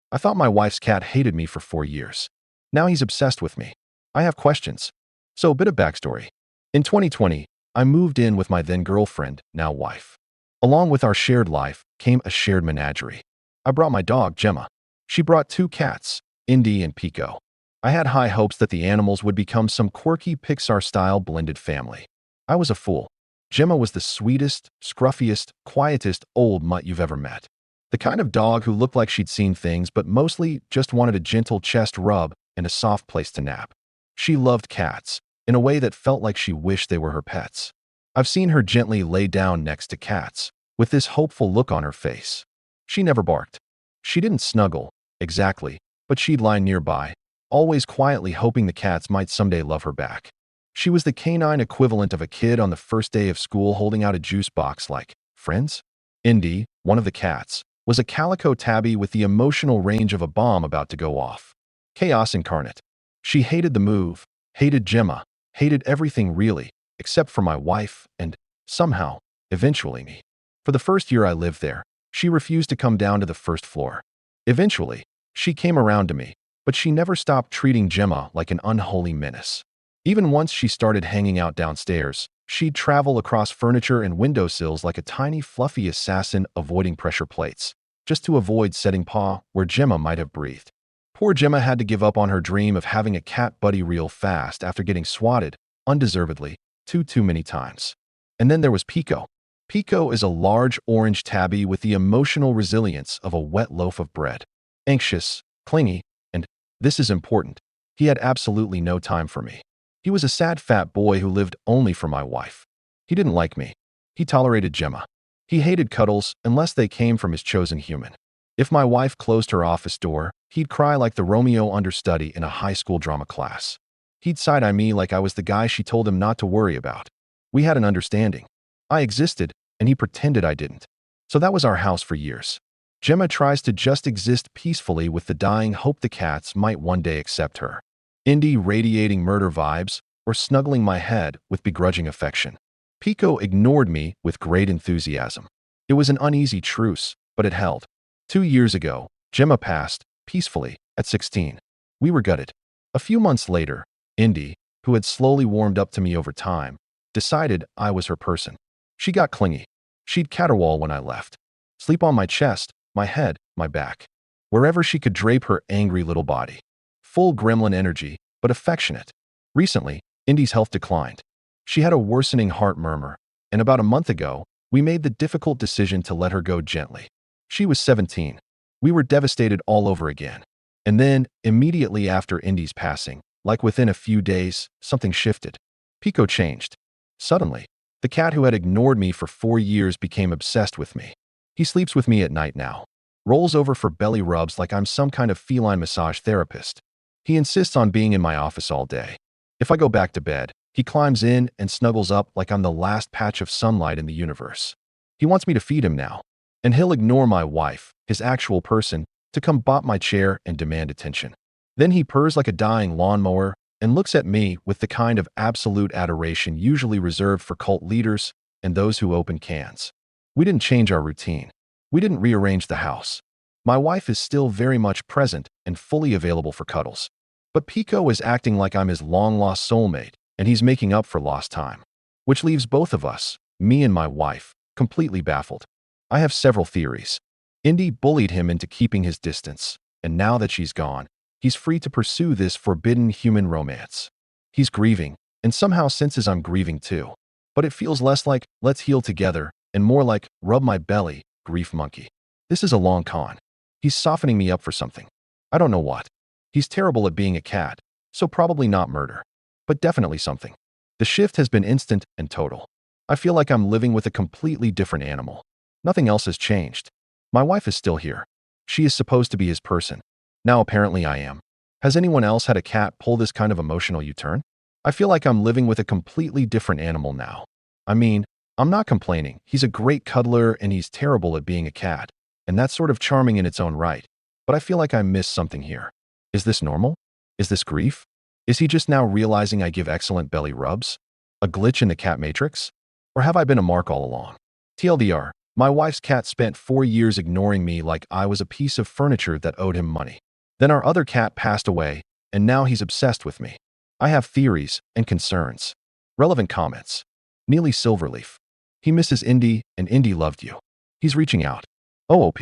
I thought my wife's cat hated me for 4 years. Now he's obsessed with me. I have questions. So a bit of backstory. In 2020, I moved in with my then girlfriend, now wife. Along with our shared life came a shared menagerie. I brought my dog, Gemma. She brought 2 cats, Indy and Pico. I had high hopes that the animals would become some quirky Pixar-style blended family. I was a fool. Gemma was the sweetest, scruffiest, quietest old mutt you've ever met. The kind of dog who looked like she'd seen things but mostly just wanted a gentle chest rub and a soft place to nap. She loved cats, in a way that felt like she wished they were her pets. I've seen her gently lay down next to cats, with this hopeful look on her face. She never barked. She didn't snuggle, exactly, but she'd lie nearby, always quietly hoping the cats might someday love her back. She was the canine equivalent of a kid on the first day of school holding out a juice box like, "Friends?" Indy, one of the cats, was a calico tabby with the emotional range of a bomb about to go off. Chaos incarnate. She hated the move, hated Gemma, hated everything really, except for my wife and, somehow, eventually me. For the first year I lived there, she refused to come down to the first floor. Eventually, she came around to me, but she never stopped treating Gemma like an unholy menace. Even once she started hanging out downstairs, she'd travel across furniture and windowsills like a tiny fluffy assassin avoiding pressure plates, just to avoid setting paw where Gemma might have breathed. Poor Gemma had to give up on her dream of having a cat buddy real fast after getting swatted, undeservedly, too many times. And then there was Pico. Pico is a large orange tabby with the emotional resilience of a wet loaf of bread. Anxious, clingy, and, this is important, he had absolutely no time for me. He was a sad fat boy who lived only for my wife. He didn't like me. He tolerated Gemma. He hated cuddles unless they came from his chosen human. If my wife closed her office door, he'd cry like the Romeo understudy in a high school drama class. He'd side-eye me like I was the guy she told him not to worry about. We had an understanding. I existed, and he pretended I didn't. So that was our house for years. Gemma tries to just exist peacefully with the dying hope the cats might one day accept her. Indy radiating murder vibes, or snuggling my head with begrudging affection. Pico ignored me with great enthusiasm. It was an uneasy truce, but it held. 2 years ago, Gemma passed, peacefully, at 16. We were gutted. A few months later, Indy, who had slowly warmed up to me over time, decided I was her person. She got clingy. She'd caterwaul when I left. Sleep on my chest, my head, my back. Wherever she could drape her angry little body. Full gremlin energy, but affectionate. Recently, Indy's health declined. She had a worsening heart murmur, and about a month ago, we made the difficult decision to let her go gently. She was 17. We were devastated all over again. And then, immediately after Indy's passing, like within a few days, something shifted. Pico changed. Suddenly, the cat who had ignored me for 4 years became obsessed with me. He sleeps with me at night now. Rolls over for belly rubs like I'm some kind of feline massage therapist. He insists on being in my office all day. If I go back to bed, he climbs in and snuggles up like I'm the last patch of sunlight in the universe. He wants me to feed him now. And he'll ignore my wife, his actual person, to come bop my chair and demand attention. Then he purrs like a dying lawnmower and looks at me with the kind of absolute adoration usually reserved for cult leaders and those who open cans. We didn't change our routine. We didn't rearrange the house. My wife is still very much present and fully available for cuddles. But Pico is acting like I'm his long-lost soulmate, and he's making up for lost time. Which leaves both of us, me and my wife, completely baffled. I have several theories. Indy bullied him into keeping his distance, and now that she's gone, he's free to pursue this forbidden human romance. He's grieving, and somehow senses I'm grieving too. But it feels less like, let's heal together, and more like, rub my belly, grief monkey. This is a long con. He's softening me up for something. I don't know what. He's terrible at being a cat, so probably not murder. But definitely something. The shift has been instant and total. I feel like I'm living with a completely different animal. Nothing else has changed. My wife is still here. She is supposed to be his person. Now apparently I am. Has anyone else had a cat pull this kind of emotional U-turn? I feel like I'm living with a completely different animal now. I mean, I'm not complaining. He's a great cuddler and he's terrible at being a cat. And that's sort of charming in its own right. But I feel like I missed something here. Is this normal? Is this grief? Is he just now realizing I give excellent belly rubs? A glitch in the cat matrix? Or have I been a mark all along? TLDR, My wife's cat spent 4 years ignoring me like I was a piece of furniture that owed him money. Then our other cat passed away, and now he's obsessed with me. I have theories and concerns. Relevant comments. Neely Silverleaf. He misses Indy, and Indy loved you. He's reaching out. OOP.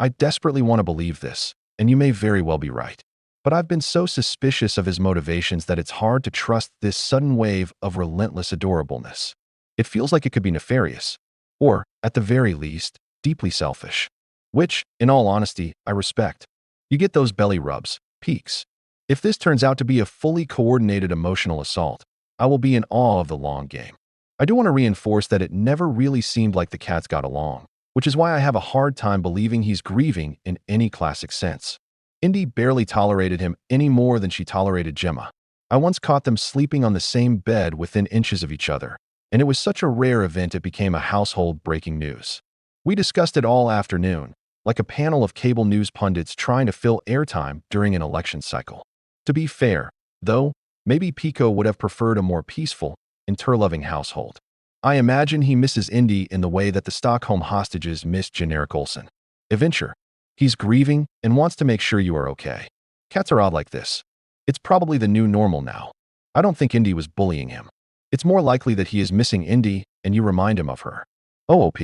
I desperately want to believe this, and you may very well be right. But I've been so suspicious of his motivations that it's hard to trust this sudden wave of relentless adorableness. It feels like it could be nefarious, or, at the very least, deeply selfish. Which, in all honesty, I respect. You get those belly rubs, peaks. If this turns out to be a fully coordinated emotional assault, I will be in awe of the long game. I do want to reinforce that it never really seemed like the cats got along, which is why I have a hard time believing he's grieving in any classic sense. Indy barely tolerated him any more than she tolerated Gemma. I once caught them sleeping on the same bed within inches of each other, and it was such a rare event it became a household breaking news. We discussed it all afternoon, like a panel of cable news pundits trying to fill airtime during an election cycle. To be fair, though, maybe Pico would have preferred a more peaceful, interloving household. I imagine he misses Indy in the way that the Stockholm hostages missed Generic Olsen. Adventure. He's grieving and wants to make sure you are okay. Cats are odd like this. It's probably the new normal now. I don't think Indy was bullying him. It's more likely that he is missing Indy and you remind him of her. OOP.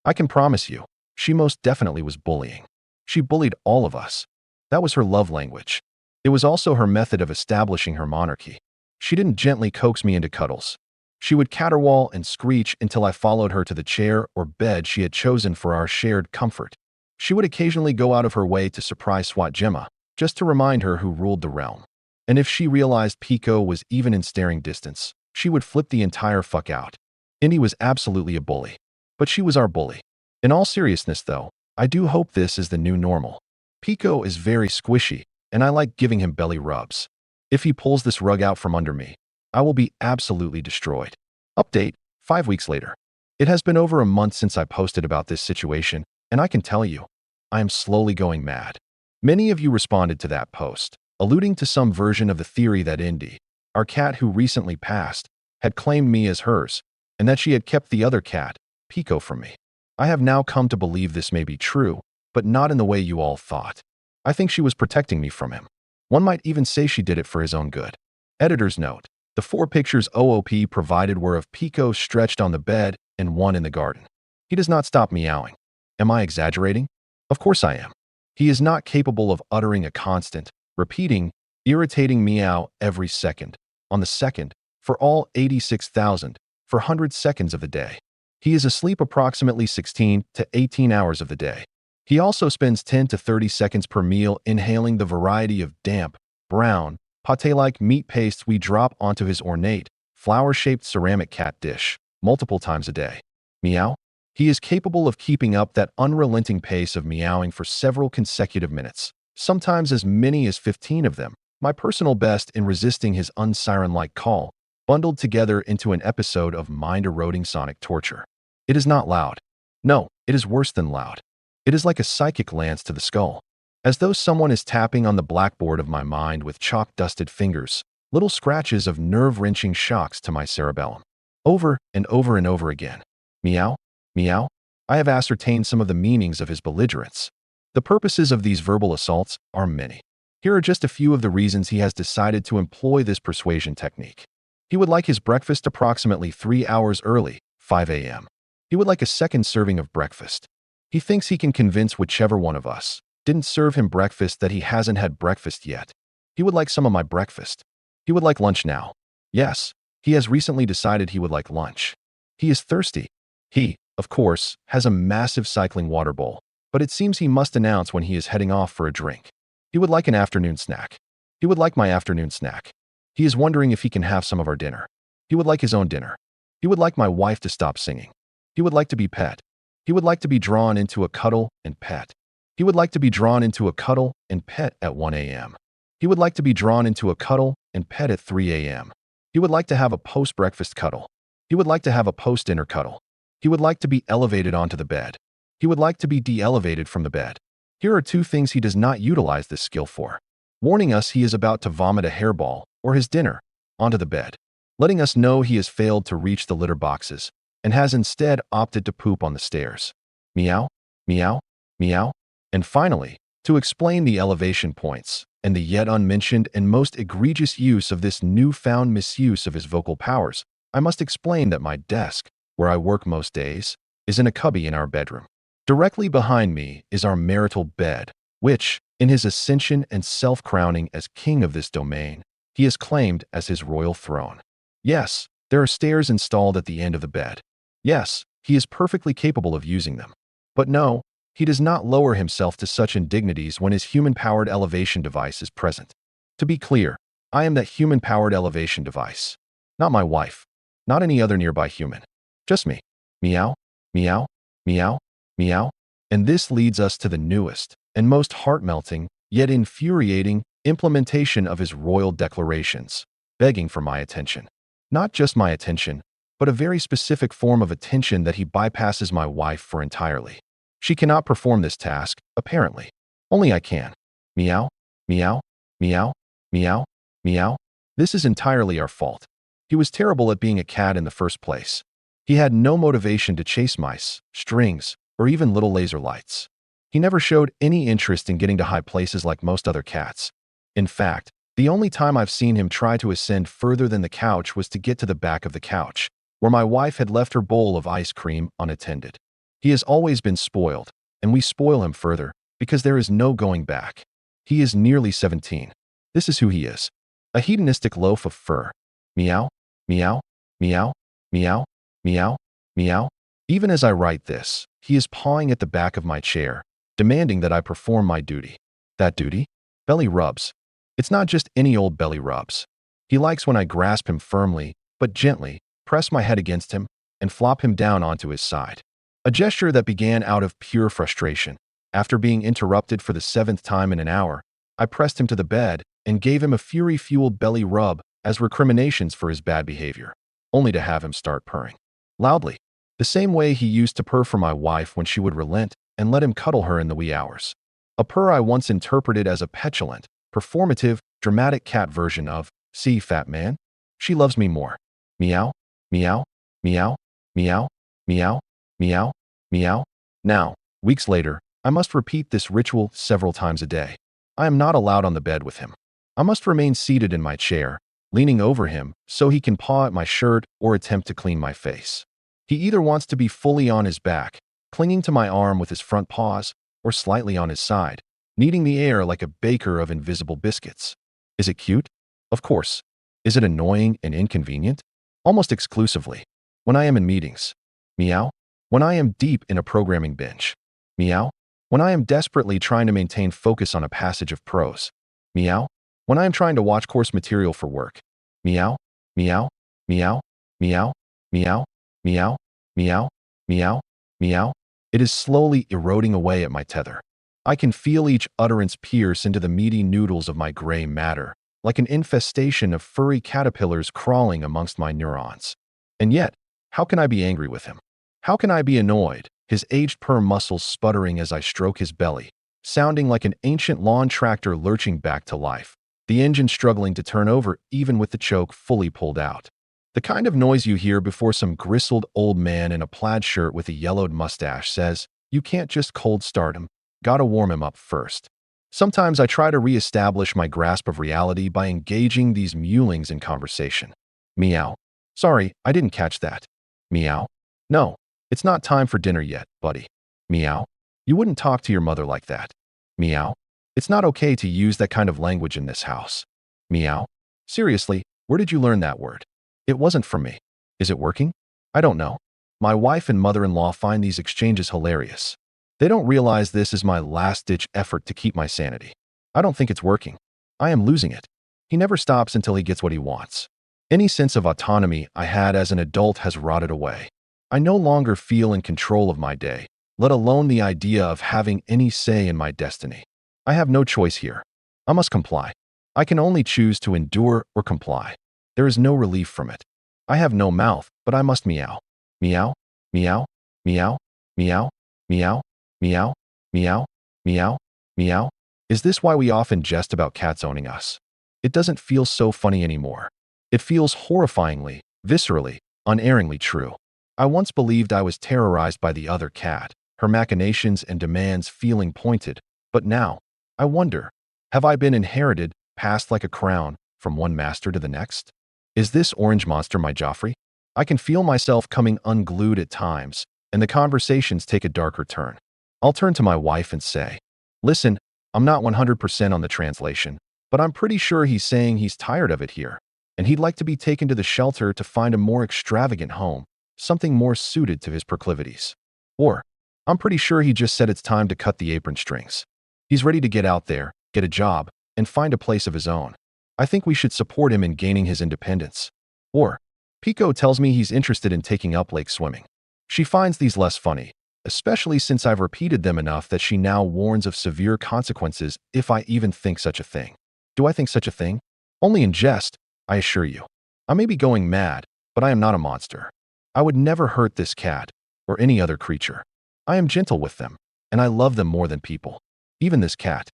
I can promise you, she most definitely was bullying. She bullied all of us. That was her love language. It was also her method of establishing her monarchy. She didn't gently coax me into cuddles. She would caterwaul and screech until I followed her to the chair or bed she had chosen for our shared comfort. She would occasionally go out of her way to surprise swat Gemma, just to remind her who ruled the realm. And if she realized Pico was even in staring distance, she would flip the entire fuck out. Indy was absolutely a bully. But she was our bully. In all seriousness, though, I do hope this is the new normal. Pico is very squishy, and I like giving him belly rubs. If he pulls this rug out from under me, I will be absolutely destroyed. Update, 5 weeks later. It has been over a month since I posted about this situation, and I can tell you, I am slowly going mad. Many of you responded to that post, alluding to some version of the theory that Indy, our cat who recently passed, had claimed me as hers, and that she had kept the other cat, Pico, from me. I have now come to believe this may be true, but not in the way you all thought. I think she was protecting me from him. One might even say she did it for his own good. Editor's note. The 4 pictures OOP provided were of Pico stretched on the bed and one in the garden. He does not stop meowing. Am I exaggerating? Of course I am. He is not capable of uttering a constant, repeating, irritating meow every second, on the second, for all 86,000, for 100 seconds of the day. He is asleep approximately 16 to 18 hours of the day. He also spends 10 to 30 seconds per meal inhaling the variety of damp, brown, pate-like meat pastes we drop onto his ornate, flower-shaped ceramic cat dish, multiple times a day. Meow? He is capable of keeping up that unrelenting pace of meowing for several consecutive minutes, sometimes as many as 15 of them, my personal best in resisting his unsiren-like call, bundled together into an episode of mind-eroding sonic torture. It is not loud. No, it is worse than loud. It is like a psychic lance to the skull. As though someone is tapping on the blackboard of my mind with chalk-dusted fingers, little scratches of nerve-wrenching shocks to my cerebellum. Over and over and over again. Meow? Meow? I have ascertained some of the meanings of his belligerence. The purposes of these verbal assaults are many. Here are just a few of the reasons he has decided to employ this persuasion technique. He would like his breakfast approximately 3 hours early, 5 a.m. He would like a second serving of breakfast. He thinks he can convince whichever one of us didn't serve him breakfast that he hasn't had breakfast yet. He would like some of my breakfast. He would like lunch now. Yes, he has recently decided he would like lunch. He is thirsty. He, of course, has a massive cycling water bowl, but it seems he must announce when he is heading off for a drink. He would like an afternoon snack. He would like my afternoon snack. He is wondering if he can have some of our dinner. He would like his own dinner. He would like my wife to stop singing. He would like to be pet. He would like to be drawn into a cuddle and pet. He would like to be drawn into a cuddle and pet at 1 a.m. He would like to be drawn into a cuddle and pet at 3 a.m. He would like to have a post-breakfast cuddle. He would like to have a post-dinner cuddle. He would like to be elevated onto the bed. He would like to be de-elevated from the bed. Here are 2 things he does not utilize this skill for. Warning us he is about to vomit a hairball, or his dinner, onto the bed. Letting us know he has failed to reach the litter boxes, and has instead opted to poop on the stairs. meow, meow, meow. And finally, to explain the elevation points and the yet unmentioned and most egregious use of this newfound misuse of his vocal powers, I must explain that my desk, where I work most days, is in a cubby in our bedroom. Directly behind me is our marital bed, which, in his ascension and self-crowning as king of this domain, he has claimed as his royal throne. Yes, there are stairs installed at the end of the bed. Yes, he is perfectly capable of using them. But no, he does not lower himself to such indignities when his human-powered elevation device is present. To be clear, I am that human-powered elevation device. Not my wife. Not any other nearby human. Just me. Meow, meow, meow, meow. And this leads us to the newest and most heart-melting, yet infuriating, implementation of his royal declarations, begging for my attention. Not just my attention, but a very specific form of attention that he bypasses my wife for entirely. She cannot perform this task, apparently. Only I can. Meow, meow, meow, meow, meow. This is entirely our fault. He was terrible at being a cat in the first place. He had no motivation to chase mice, strings, or even little laser lights. He never showed any interest in getting to high places like most other cats. In fact, the only time I've seen him try to ascend further than the couch was to get to the back of the couch, where my wife had left her bowl of ice cream unattended. He has always been spoiled, and we spoil him further because there is no going back. He is nearly 17. This is who he is. A hedonistic loaf of fur. Meow, meow, meow, meow, meow, meow. Even as I write this, he is pawing at the back of my chair, demanding that I perform my duty. That duty? Belly rubs. It's not just any old belly rubs. He likes when I grasp him firmly, but gently, press my head against him, and flop him down onto his side. A gesture that began out of pure frustration. After being interrupted for the 7th time in an hour, I pressed him to the bed and gave him a fury-fueled belly rub as recriminations for his bad behavior, only to have him start purring. Loudly. The same way he used to purr for my wife when she would relent and let him cuddle her in the wee hours. A purr I once interpreted as a petulant, performative, dramatic cat version of, "See, fat man? She loves me more." Meow, meow, meow, meow, meow, meow, meow. Now, weeks later, I must repeat this ritual several times a day. I am not allowed on the bed with him. I must remain seated in my chair, leaning over him so he can paw at my shirt or attempt to clean my face. He either wants to be fully on his back, clinging to my arm with his front paws, or slightly on his side, kneading the air like a baker of invisible biscuits. Is it cute? Of course. Is it annoying and inconvenient? Almost exclusively. When I am in meetings. Meow. When I am deep in a programming binge. Meow. When I am desperately trying to maintain focus on a passage of prose. Meow. When I am trying to watch course material for work. Meow, meow, meow, meow, meow, meow, meow, meow, meow. It is slowly eroding away at my tether. I can feel each utterance pierce into the meaty noodles of my gray matter, like an infestation of furry caterpillars crawling amongst my neurons. And yet, how can I be angry with him? How can I be annoyed, his aged perm muscles sputtering as I stroke his belly, sounding like an ancient lawn tractor lurching back to life, the engine struggling to turn over even with the choke fully pulled out. The kind of noise you hear before some grizzled old man in a plaid shirt with a yellowed mustache says, "You can't just cold start him, gotta warm him up first." Sometimes I try to re-establish my grasp of reality by engaging these mewlings in conversation. Meow. Sorry, I didn't catch that. Meow. No, it's not time for dinner yet, buddy. Meow. You wouldn't talk to your mother like that. Meow. It's not okay to use that kind of language in this house. Meow. Seriously, where did you learn that word? It wasn't from me. Is it working? I don't know. My wife and mother-in-law find these exchanges hilarious. They don't realize this is my last-ditch effort to keep my sanity. I don't think it's working. I am losing it. He never stops until he gets what he wants. Any sense of autonomy I had as an adult has rotted away. I no longer feel in control of my day, let alone the idea of having any say in my destiny. I have no choice here. I must comply. I can only choose to endure or comply. There is no relief from it. I have no mouth, but I must meow. Meow, meow, meow, meow, meow, meow, meow, meow, meow. Is this why we often jest about cats owning us? It doesn't feel so funny anymore. It feels horrifyingly, viscerally, unerringly true. I once believed I was terrorized by the other cat, her machinations and demands feeling pointed. But now, I wonder, have I been inherited, passed like a crown, from one master to the next? Is this orange monster my Joffrey? I can feel myself coming unglued at times, and the conversations take a darker turn. I'll turn to my wife and say, listen, I'm not 100% on the translation, but I'm pretty sure he's saying he's tired of it here, and he'd like to be taken to the shelter to find a more extravagant home, something more suited to his proclivities. Or, I'm pretty sure he just said it's time to cut the apron strings. He's ready to get out there, get a job, and find a place of his own. I think we should support him in gaining his independence. Or, Pico tells me he's interested in taking up lake swimming. She finds these less funny, especially since I've repeated them enough that she now warns of severe consequences if I even think such a thing. Do I think such a thing? Only in jest, I assure you. I may be going mad, but I am not a monster. I would never hurt this cat, or any other creature. I am gentle with them, and I love them more than people. Even this cat,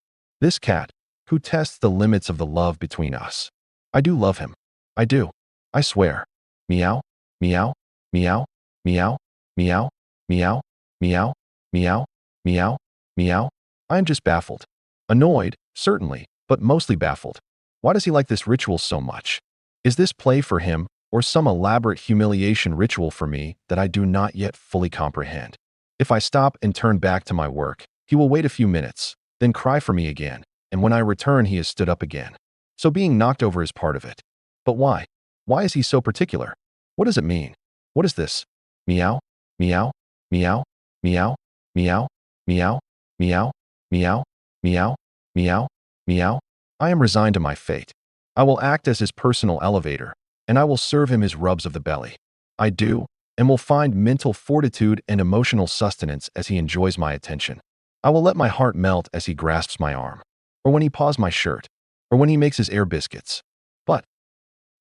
who tests the limits of the love between us. I do love him. I do. I swear. Meow, meow, meow, meow, meow, meow, meow, meow, meow, meow. I am just baffled. Annoyed, certainly, but mostly baffled. Why does he like this ritual so much? Is this play for him, or some elaborate humiliation ritual for me that I do not yet fully comprehend? If I stop and turn back to my work, he will wait a few minutes, then cry for me again, and when I return he has stood up again. So being knocked over is part of it. But why? Why is he so particular? What does it mean? What is this? Meow, meow, meow, meow, meow, meow, meow, meow, meow, meow, meow. I am resigned to my fate. I will act as his personal elevator, and I will serve him his rubs of the belly. I do, and will find mental fortitude and emotional sustenance as he enjoys my attention. I will let my heart melt as he grasps my arm, or when he paws my shirt, or when he makes his air biscuits. But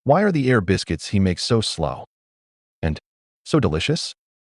why are the air biscuits he makes so slow and so delicious?